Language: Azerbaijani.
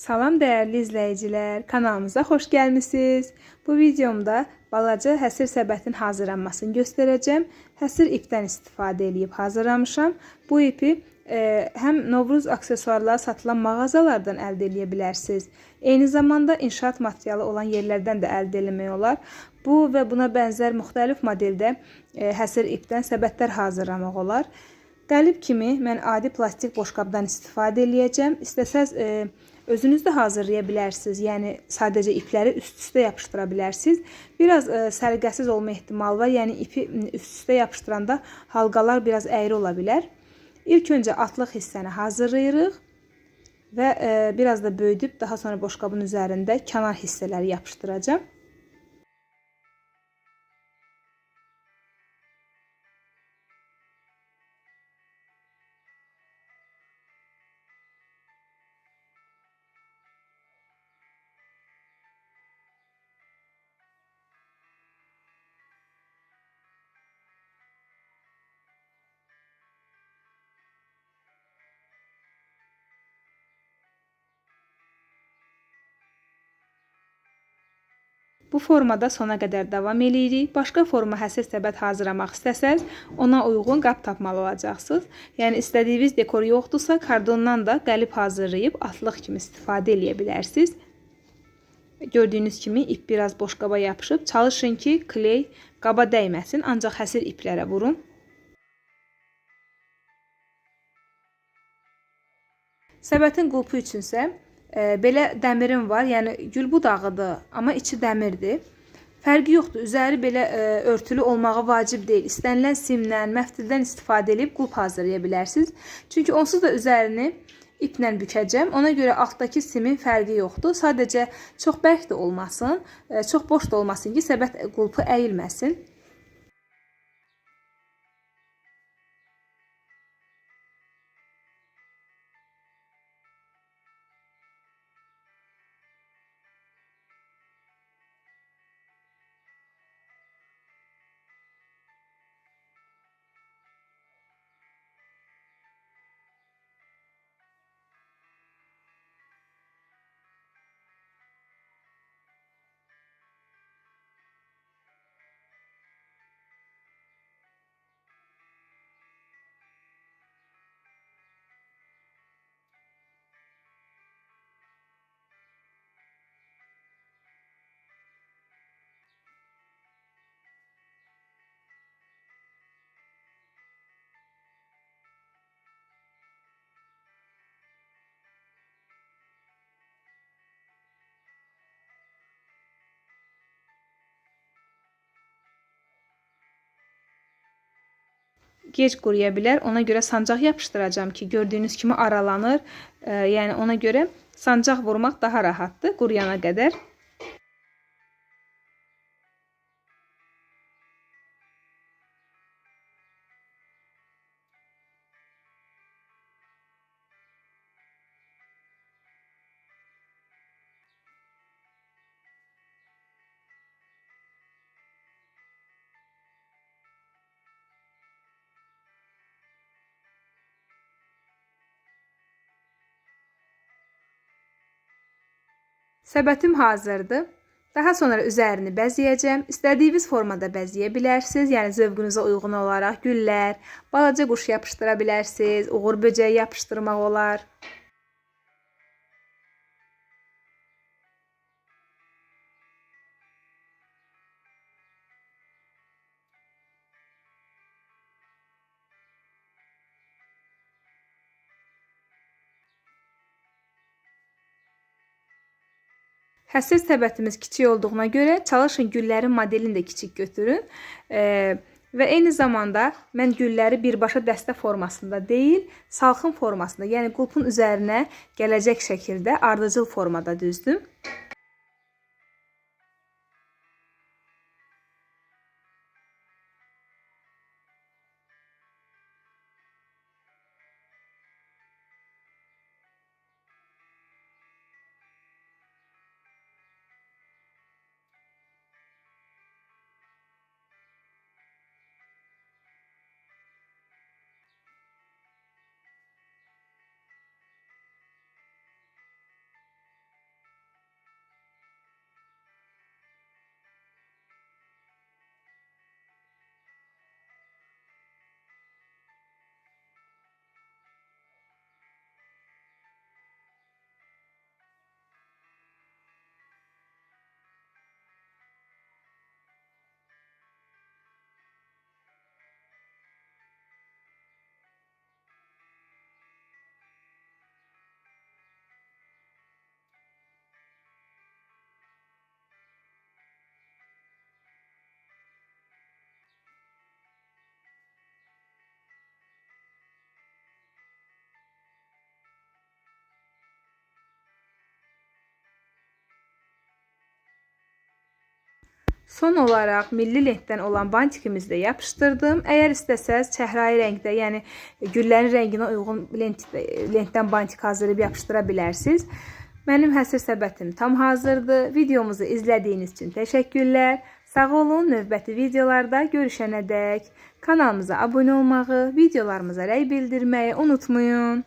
Salam dəyərli izləyicilər, kanalımıza xoş gəlmisiniz. Bu videomda balaca həsir səbətin hazırlanmasını göstərəcəm. Həsir ipdən istifadə edib hazırlamışam. Bu ipi həm Novruz aksesuarları satılan mağazalardan əldə edə bilərsiniz. Eyni zamanda inşaat materialı olan yerlərdən də əldə etmək olar. Bu və buna bənzər müxtəlif modeldə həsir ipdən səbətlər hazırlamaq olar. Qəlib kimi mən adi plastik boşqabdan istifadə edəcəm. İstəsəz özünüz də hazırlaya bilərsiniz. Yəni sadəcə ipləri üst-üstə yapışdıra bilərsiniz. Biraz səliqəsiz olma ehtimalı var. Yəni ipi üst-üstə yapışdıranda halqalar biraz əyri ola bilər. İlk öncə atlıq hissəni hazırlayırıq və biraz da böyüdüb daha sonra boşqabın üzərində kənar hissələri yapışdıracağam. Bu formada sona qədər davam edirik. Başqa forma həsir səbət hazırlamaq istəsəz, ona uyğun qab tapmalı olacaqsınız. Yəni istədiyiniz dekor yoxdursa, kardondan da qəlib hazırlayıb atlıq kimi istifadə edə bilərsiniz. Gördüyünüz kimi ip biraz boşqaba yapışıb. Çalışın ki, kley qaba dəyməsin, ancaq həsir iplərə vurun. Səbətin qulpu üçünsə belə dəmirim var, yəni gül budağıdır, amma içi dəmirdir. Fərqi yoxdur, üzəri belə örtülü olmağı vacib deyil. İstənilən simdən, məftildən istifadə edib qulp hazırlaya bilərsiniz. Çünki onsuz da üzərini iplə bükəcəm. Ona görə altdakı simin fərqi yoxdur. Sadəcə çox bərk də olmasın, çox boş da olmasın ki, səbət qulpu əyilməsin. Gec quruya bilər. Ona görə sancaq yapışdıracağam ki, gördüyünüz kimi aralanır. Yəni ona görə sancaq vurmaq daha rahatdır quruyana qədər. Səbətim hazırdır. Daha sonra üzərini bəzəyəcəm. İstədiyiniz formada bəzəyə bilərsiniz. Yəni zövqünüzə uyğun olaraq güllər, balaca quş yapışdıra bilərsiniz, uğur böcəyi yapışdırmaq olar. Həsir səbətimiz kiçik olduğuna görə çalışın güllərin modelini də kiçik götürün. Və eyni zamanda mən gülləri birbaşa dəstə formasında deyil, salxım formasında, yəni qulpun üzərinə gələcək şəkildə ardıcıl formada düzdüm. Son olaraq milli lentdən olan bantikimizi də yapışdırdım. Əgər istəsəz çəhrayı rəngdə, yəni güllərin rənginə uyğun lentdən bantik hazırlayıb yapışdıra bilərsiniz. Mənim həsir səbətim tam hazırdır. Videomuzu izlədiyiniz üçün təşəkkürlər. Sağ olun, növbəti videolarda görüşənədək kanalımıza abunə olmağı, videolarımıza rəy bildirməyi unutmayın.